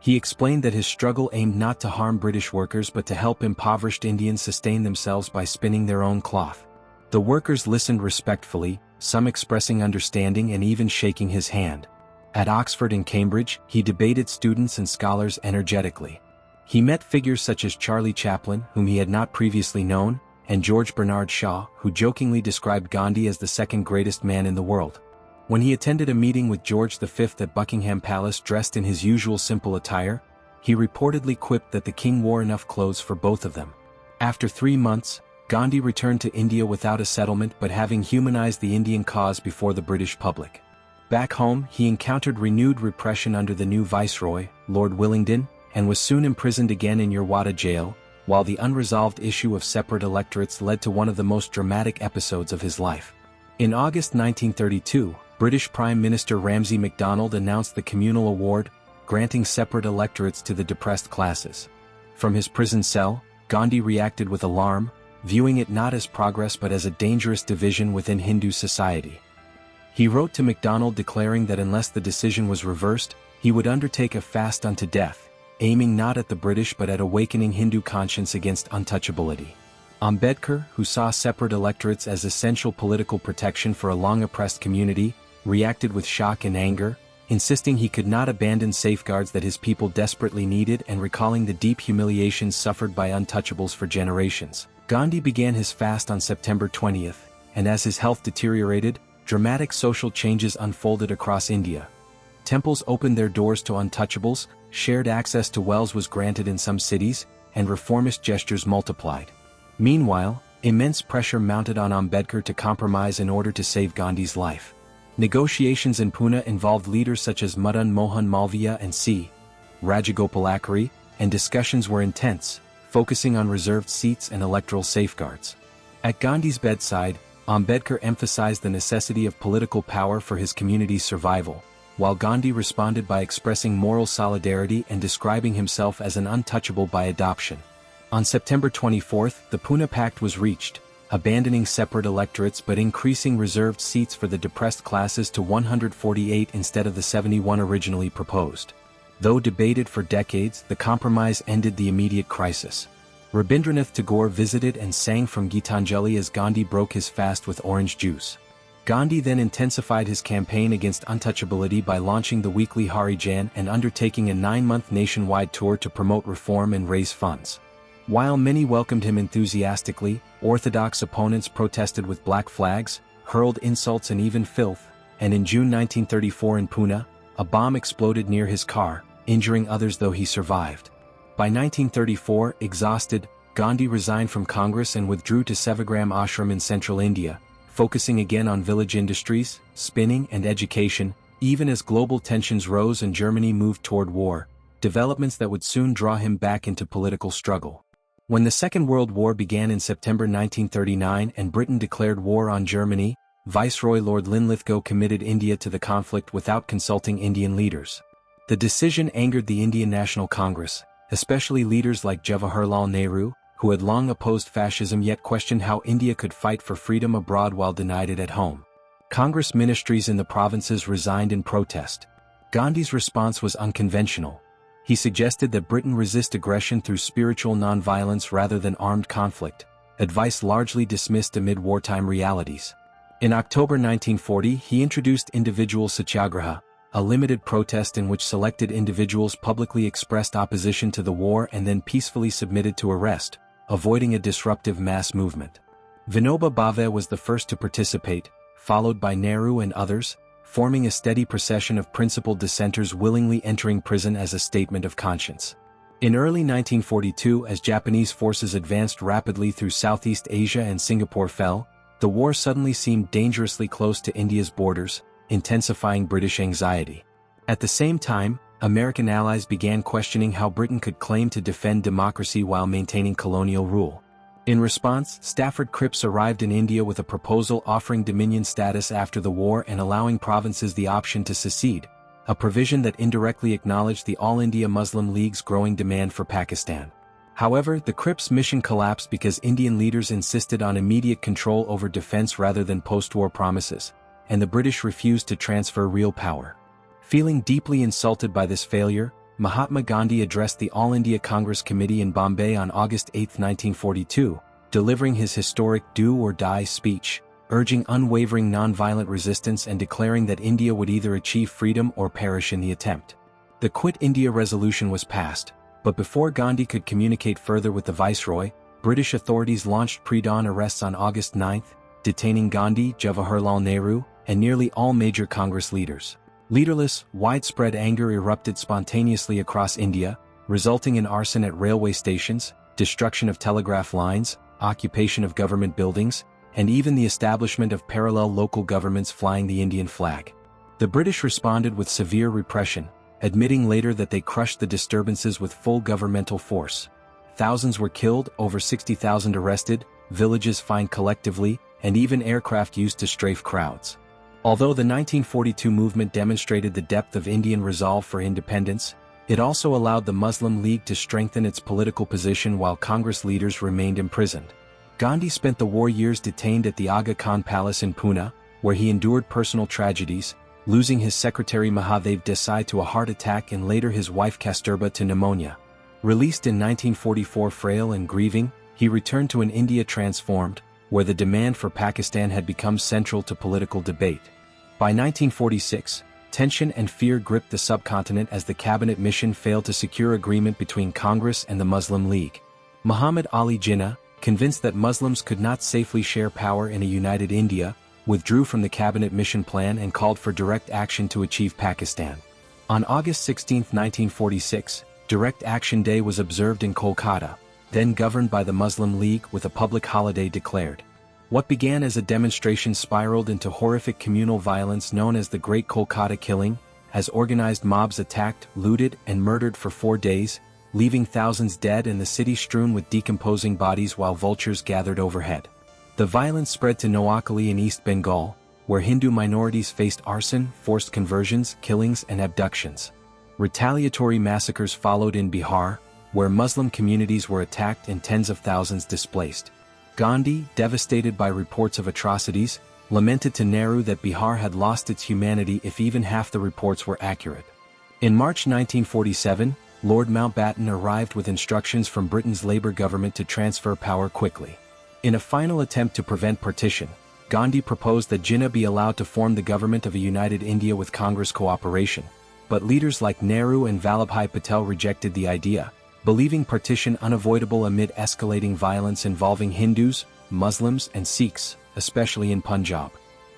He explained that his struggle aimed not to harm British workers but to help impoverished Indians sustain themselves by spinning their own cloth. The workers listened respectfully, some expressing understanding and even shaking his hand. At Oxford and Cambridge, he debated students and scholars energetically. He met figures such as Charlie Chaplin, whom he had not previously known, and George Bernard Shaw, who jokingly described Gandhi as the second greatest man in the world. When he attended a meeting with George V at Buckingham Palace dressed in his usual simple attire, he reportedly quipped that the king wore enough clothes for both of them. After 3 months, Gandhi returned to India without a settlement but having humanized the Indian cause before the British public. Back home, he encountered renewed repression under the new viceroy, Lord Willingdon, and was soon imprisoned again in Yerwada jail, while the unresolved issue of separate electorates led to one of the most dramatic episodes of his life. In August 1932, British Prime Minister Ramsay MacDonald announced the Communal Award, granting separate electorates to the depressed classes. From his prison cell, Gandhi reacted with alarm, viewing it not as progress but as a dangerous division within Hindu society. He wrote to MacDonald declaring that unless the decision was reversed, he would undertake a fast unto death, aiming not at the British but at awakening Hindu conscience against untouchability. Ambedkar, who saw separate electorates as essential political protection for a long-oppressed community, reacted with shock and anger, insisting he could not abandon safeguards that his people desperately needed and recalling the deep humiliations suffered by untouchables for generations. Gandhi began his fast on September 20th, and as his health deteriorated, dramatic social changes unfolded across India. Temples opened their doors to untouchables, shared access to wells was granted in some cities, and reformist gestures multiplied. Meanwhile, immense pressure mounted on Ambedkar to compromise in order to save Gandhi's life. Negotiations in Pune involved leaders such as Madan Mohan Malviya and C. Rajagopalachari, and discussions were intense, focusing on reserved seats and electoral safeguards. At Gandhi's bedside, Ambedkar emphasized the necessity of political power for his community's survival, while Gandhi responded by expressing moral solidarity and describing himself as an untouchable by adoption. On September 24, the Pune Pact was reached, abandoning separate electorates but increasing reserved seats for the depressed classes to 148 instead of the 71 originally proposed. Though debated for decades, the compromise ended the immediate crisis. Rabindranath Tagore visited and sang from Gitanjali as Gandhi broke his fast with orange juice. Gandhi then intensified his campaign against untouchability by launching the weekly Harijan and undertaking a 9-month nationwide tour to promote reform and raise funds. While many welcomed him enthusiastically, orthodox opponents protested with black flags, hurled insults and even filth, and in June 1934 in Pune, a bomb exploded near his car, injuring others though he survived. By 1934, exhausted, Gandhi resigned from Congress and withdrew to Sevagram Ashram in central India, focusing again on village industries, spinning and education, even as global tensions rose and Germany moved toward war, developments that would soon draw him back into political struggle. When the Second World War began in September 1939 and Britain declared war on Germany, Viceroy Lord Linlithgow committed India to the conflict without consulting Indian leaders. The decision angered the Indian National Congress, especially leaders like Jawaharlal Nehru, who had long opposed fascism yet questioned how India could fight for freedom abroad while denied it at home. Congress ministries in the provinces resigned in protest. Gandhi's response was unconventional. He suggested that Britain resist aggression through spiritual nonviolence rather than armed conflict, advice largely dismissed amid wartime realities. In October 1940 he introduced individual Satyagraha, a limited protest in which selected individuals publicly expressed opposition to the war and then peacefully submitted to arrest, avoiding a disruptive mass movement. Vinoba Bhave was the first to participate, followed by Nehru and others, forming a steady procession of principled dissenters willingly entering prison as a statement of conscience. In early 1942, as Japanese forces advanced rapidly through Southeast Asia and Singapore fell, the war suddenly seemed dangerously close to India's borders, intensifying British anxiety. At the same time, American allies began questioning how Britain could claim to defend democracy while maintaining colonial rule. In response, Stafford Cripps arrived in India with a proposal offering dominion status after the war and allowing provinces the option to secede, a provision that indirectly acknowledged the All India Muslim League's growing demand for Pakistan. However, the Cripps mission collapsed because Indian leaders insisted on immediate control over defense rather than post-war promises, and the British refused to transfer real power. Feeling deeply insulted by this failure, Mahatma Gandhi addressed the All India Congress Committee in Bombay on August 8, 1942, delivering his historic Do or Die speech, urging unwavering nonviolent resistance and declaring that India would either achieve freedom or perish in the attempt. The Quit India resolution was passed, but before Gandhi could communicate further with the Viceroy, British authorities launched pre-dawn arrests on August 9, detaining Gandhi, Jawaharlal Nehru, and nearly all major Congress leaders. Leaderless, widespread anger erupted spontaneously across India, resulting in arson at railway stations, destruction of telegraph lines, occupation of government buildings, and even the establishment of parallel local governments flying the Indian flag. The British responded with severe repression, admitting later that they crushed the disturbances with full governmental force. Thousands were killed, over 60,000 arrested, villages fined collectively, and even aircraft used to strafe crowds. Although the 1942 movement demonstrated the depth of Indian resolve for independence, it also allowed the Muslim League to strengthen its political position while Congress leaders remained imprisoned. Gandhi spent the war years detained at the Aga Khan Palace in Pune, where he endured personal tragedies, losing his secretary Mahadev Desai to a heart attack and later his wife Kasturba to pneumonia. Released in 1944 frail and grieving, he returned to an India transformed, where the demand for Pakistan had become central to political debate. By 1946, tension and fear gripped the subcontinent as the cabinet mission failed to secure agreement between Congress and the Muslim League. Muhammad Ali Jinnah, convinced that Muslims could not safely share power in a united India, withdrew from the cabinet mission plan and called for direct action to achieve Pakistan. On August 16, 1946, Direct Action Day was observed in Kolkata, then governed by the Muslim League, with a public holiday declared. What began as a demonstration spiraled into horrific communal violence known as the Great Kolkata Killing, as organized mobs attacked, looted, and murdered for 4 days, leaving thousands dead and the city strewn with decomposing bodies while vultures gathered overhead. The violence spread to Noakhali in East Bengal, where Hindu minorities faced arson, forced conversions, killings, and abductions. Retaliatory massacres followed in Bihar, where Muslim communities were attacked and tens of thousands displaced. Gandhi, devastated by reports of atrocities, lamented to Nehru that Bihar had lost its humanity if even half the reports were accurate. In March 1947, Lord Mountbatten arrived with instructions from Britain's Labour government to transfer power quickly. In a final attempt to prevent partition, Gandhi proposed that Jinnah be allowed to form the government of a united India with Congress cooperation, but leaders like Nehru and Vallabhbhai Patel rejected the idea, believing partition unavoidable amid escalating violence involving Hindus, Muslims, and Sikhs, especially in Punjab.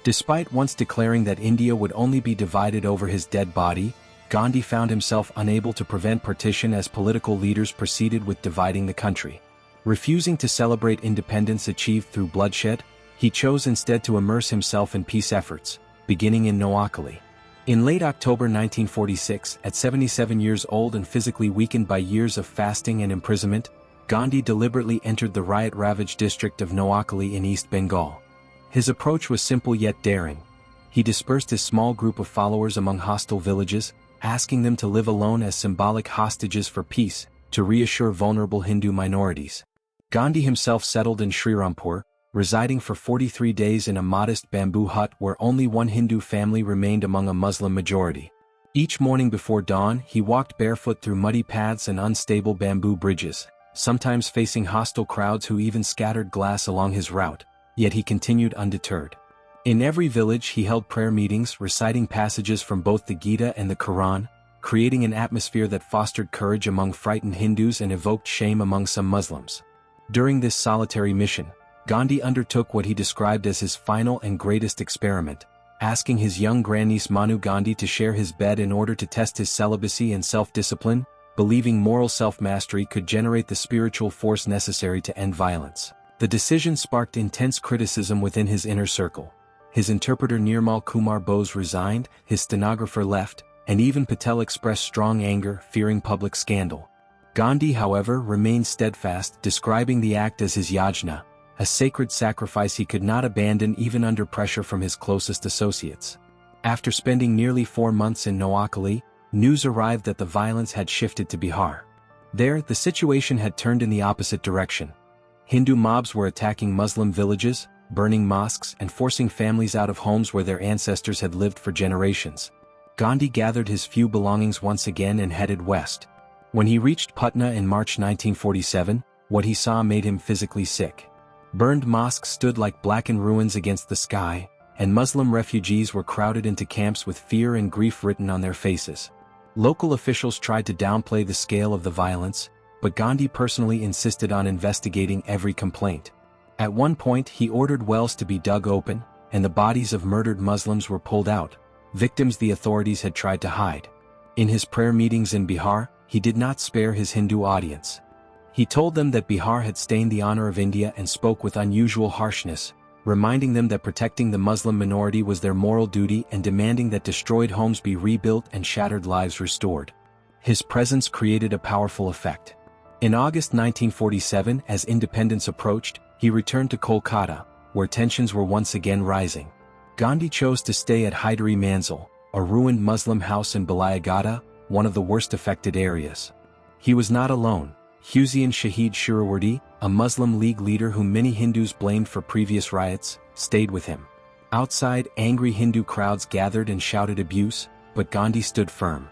Despite once declaring that India would only be divided over his dead body, Gandhi found himself unable to prevent partition as political leaders proceeded with dividing the country. Refusing to celebrate independence achieved through bloodshed, he chose instead to immerse himself in peace efforts, beginning in Noakhali. In late October 1946, at 77 years old and physically weakened by years of fasting and imprisonment, Gandhi deliberately entered the riot-ravaged district of Noakhali in East Bengal. His approach was simple yet daring. He dispersed his small group of followers among hostile villages, asking them to live alone as symbolic hostages for peace, to reassure vulnerable Hindu minorities. Gandhi himself settled in Srirampur, residing for 43 days in a modest bamboo hut where only one Hindu family remained among a Muslim majority. Each morning before dawn, he walked barefoot through muddy paths and unstable bamboo bridges, sometimes facing hostile crowds who even scattered glass along his route, yet he continued undeterred. In every village he held prayer meetings, reciting passages from both the Gita and the Quran, creating an atmosphere that fostered courage among frightened Hindus and evoked shame among some Muslims. During this solitary mission, Gandhi undertook what he described as his final and greatest experiment, asking his young grandniece Manu Gandhi to share his bed in order to test his celibacy and self-discipline, believing moral self-mastery could generate the spiritual force necessary to end violence. The decision sparked intense criticism within his inner circle. His interpreter Nirmal Kumar Bose resigned, his stenographer left, and even Patel expressed strong anger, fearing public scandal. Gandhi, however, remained steadfast, describing the act as his yajna, a sacred sacrifice he could not abandon even under pressure from his closest associates. After spending nearly 4 months in Noakhali, news arrived that the violence had shifted to Bihar. There, the situation had turned in the opposite direction. Hindu mobs were attacking Muslim villages, burning mosques, and forcing families out of homes where their ancestors had lived for generations. Gandhi gathered his few belongings once again and headed west. When he reached Patna in March 1947, what he saw made him physically sick. Burned mosques stood like blackened ruins against the sky, and Muslim refugees were crowded into camps with fear and grief written on their faces. Local officials tried to downplay the scale of the violence, but Gandhi personally insisted on investigating every complaint. At one point he ordered wells to be dug open, and the bodies of murdered Muslims were pulled out, victims the authorities had tried to hide. In his prayer meetings in Bihar, he did not spare his Hindu audience. He told them that Bihar had stained the honor of India and spoke with unusual harshness, reminding them that protecting the Muslim minority was their moral duty and demanding that destroyed homes be rebuilt and shattered lives restored. His presence created a powerful effect. In August 1947, as independence approached, he returned to Kolkata, where tensions were once again rising. Gandhi chose to stay at Hyderabad Manzil, a ruined Muslim house in Balaiagata, one of the worst affected areas. He was not alone. Hussain Shahid Shirawardi, a Muslim League leader whom many Hindus blamed for previous riots, stayed with him. Outside, angry Hindu crowds gathered and shouted abuse, but Gandhi stood firm.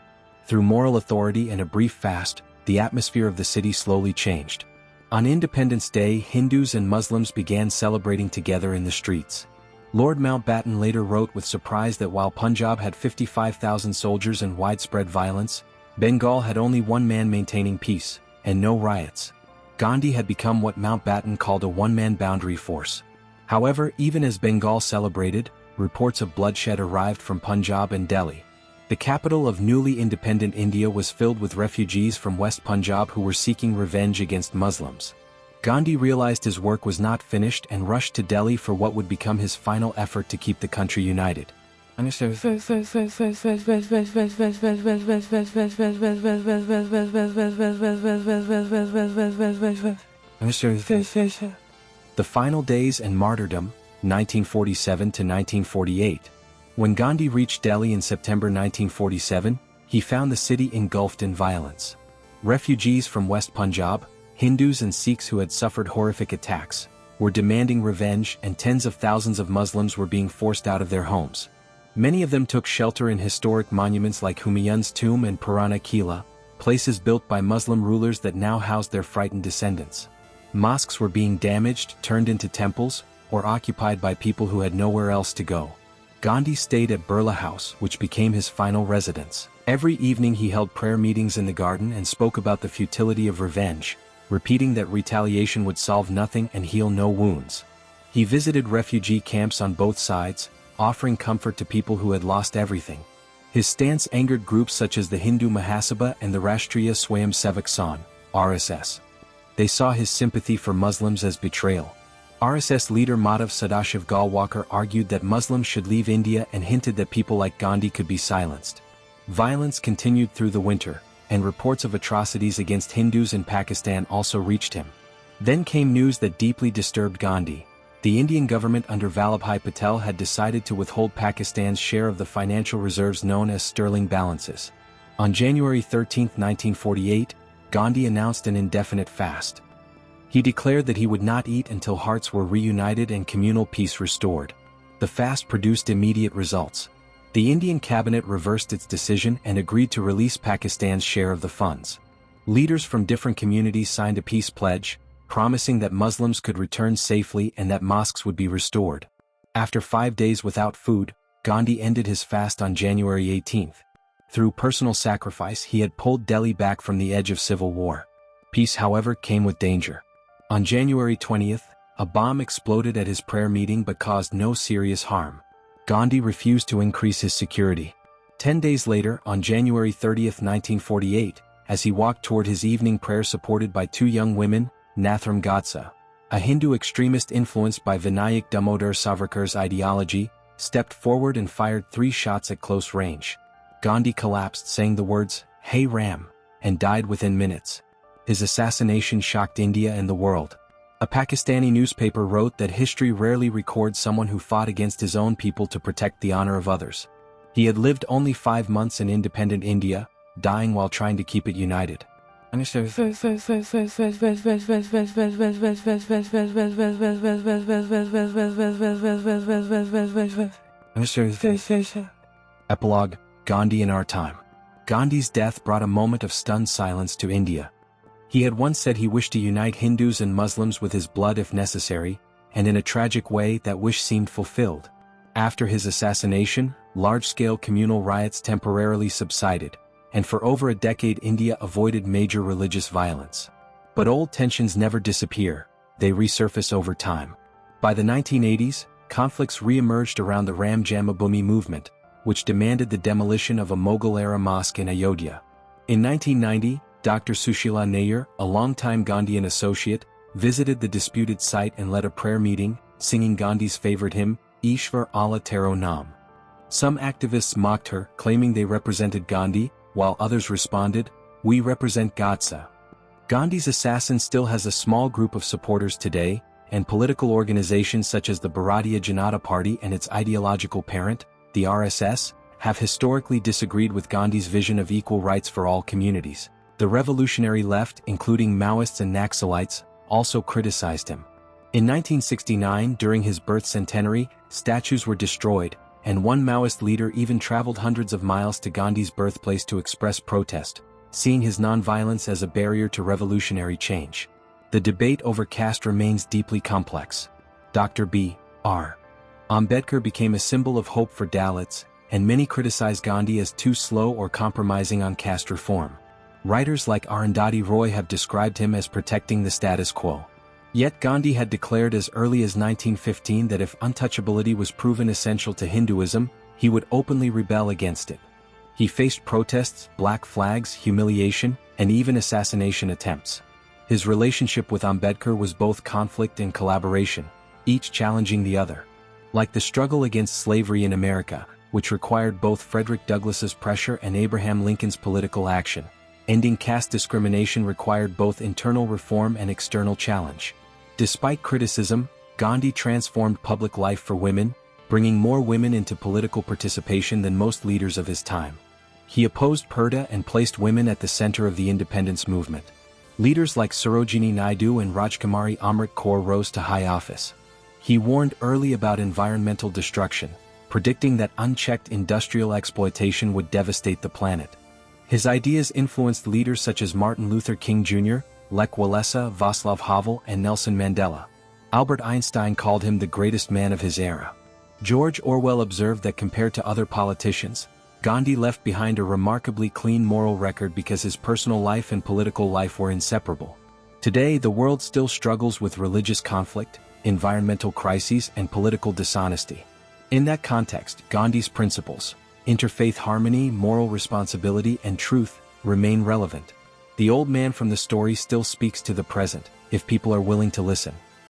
Through moral authority and a brief fast, the atmosphere of the city slowly changed. On Independence Day, Hindus and Muslims began celebrating together in the streets. Lord Mountbatten later wrote with surprise that while Punjab had 55,000 soldiers and widespread violence, Bengal had only one man maintaining peace, and no riots. Gandhi had become what Mountbatten called a one-man boundary force. However, even as Bengal celebrated, reports of bloodshed arrived from Punjab and Delhi. The capital of newly independent India was filled with refugees from West Punjab who were seeking revenge against Muslims. Gandhi realized his work was not finished and rushed to Delhi for what would become his final effort to keep the country united. The Final Days and Martyrdom, 1947 to 1948. When Gandhi reached Delhi in September 1947, he found the city engulfed in violence. Refugees from West Punjab, Hindus and Sikhs who had suffered horrific attacks, were demanding revenge, and tens of thousands of Muslims were being forced out of their homes. Many of them took shelter in historic monuments like Humayun's tomb and Purana Qila, places built by Muslim rulers that now housed their frightened descendants. Mosques were being damaged, turned into temples, or occupied by people who had nowhere else to go. Gandhi stayed at Birla House, which became his final residence. Every evening he held prayer meetings in the garden and spoke about the futility of revenge, repeating that retaliation would solve nothing and heal no wounds. He visited refugee camps on both sides, offering comfort to people who had lost everything. His stance angered groups such as the Hindu Mahasabha and the Rashtriya Swayamsevak Sangh, RSS. They saw his sympathy for Muslims as betrayal. RSS leader Madhav Sadashiv Galwakar argued that Muslims should leave India and hinted that people like Gandhi could be silenced. Violence continued through the winter, and reports of atrocities against Hindus in Pakistan also reached him. Then came news that deeply disturbed Gandhi. The Indian government under Vallabhbhai Patel had decided to withhold Pakistan's share of the financial reserves known as sterling balances. On January 13, 1948, Gandhi announced an indefinite fast. He declared that he would not eat until hearts were reunited and communal peace restored. The fast produced immediate results. The Indian cabinet reversed its decision and agreed to release Pakistan's share of the funds. Leaders from different communities signed a peace pledge, promising that Muslims could return safely and that mosques would be restored. After 5 days without food, Gandhi ended his fast on January 18. Through personal sacrifice he had pulled Delhi back from the edge of civil war. Peace, however, came with danger. On January 20th, a bomb exploded at his prayer meeting but caused no serious harm. Gandhi refused to increase his security. 10 days later, on January 30, 1948, as he walked toward his evening prayer supported by two young women, Nathuram Godse, a Hindu extremist influenced by Vinayak Damodar Savarkar's ideology, stepped forward and fired 3 shots at close range. Gandhi collapsed saying the words, "Hey Ram," and died within minutes. His assassination shocked India and the world. A Pakistani newspaper wrote that history rarely records someone who fought against his own people to protect the honor of others. He had lived only 5 months in independent India, dying while trying to keep it united. Epilogue: Gandhi in our time. Gandhi's death brought a moment of stunned silence to India. He had once said he wished to unite Hindus and Muslims with his blood if necessary, and in a tragic way that wish seemed fulfilled. After his assassination, large-scale communal riots temporarily subsided, and for over a decade India avoided major religious violence. But old tensions never disappear, they resurface over time. By the 1980s, conflicts re-emerged around the Ram Janmabhoomi movement, which demanded the demolition of a Mughal-era mosque in Ayodhya. In 1990, Dr. Sushila Nair, a longtime Gandhian associate, visited the disputed site and led a prayer meeting, singing Gandhi's favorite hymn, Ishvar Allah Tero Nam. Some activists mocked her, claiming they represented Gandhi, while others responded, "We represent Godsa." Gandhi's assassin still has a small group of supporters today, and political organizations such as the Bharatiya Janata Party and its ideological parent, the RSS, have historically disagreed with Gandhi's vision of equal rights for all communities. The revolutionary left, including Maoists and Naxalites, also criticized him. In 1969, during his birth centenary, statues were destroyed, and one Maoist leader even traveled hundreds of miles to Gandhi's birthplace to express protest, seeing his nonviolence as a barrier to revolutionary change. The debate over caste remains deeply complex. Dr. B.R. Ambedkar became a symbol of hope for Dalits, and many criticize Gandhi as too slow or compromising on caste reform. Writers like Arundhati Roy have described him as protecting the status quo. Yet Gandhi had declared as early as 1915 that if untouchability was proven essential to Hinduism, he would openly rebel against it. He faced protests, black flags, humiliation, and even assassination attempts. His relationship with Ambedkar was both conflict and collaboration, each challenging the other. Like the struggle against slavery in America, which required both Frederick Douglass's pressure and Abraham Lincoln's political action, ending caste discrimination required both internal reform and external challenge. Despite criticism, Gandhi transformed public life for women, bringing more women into political participation than most leaders of his time. He opposed purdah and placed women at the center of the independence movement. Leaders like Sarojini Naidu and Rajkumari Amrit Kaur rose to high office. He warned early about environmental destruction, predicting that unchecked industrial exploitation would devastate the planet. His ideas influenced leaders such as Martin Luther King Jr., Lech Walesa, Václav Havel, and Nelson Mandela. Albert Einstein called him the greatest man of his era. George Orwell observed that compared to other politicians, Gandhi left behind a remarkably clean moral record because his personal life and political life were inseparable. Today, the world still struggles with religious conflict, environmental crises, and political dishonesty. In that context, Gandhi's principles, interfaith harmony, moral responsibility, and truth, remain relevant. The old man from the story still speaks to the present, if people are willing to listen.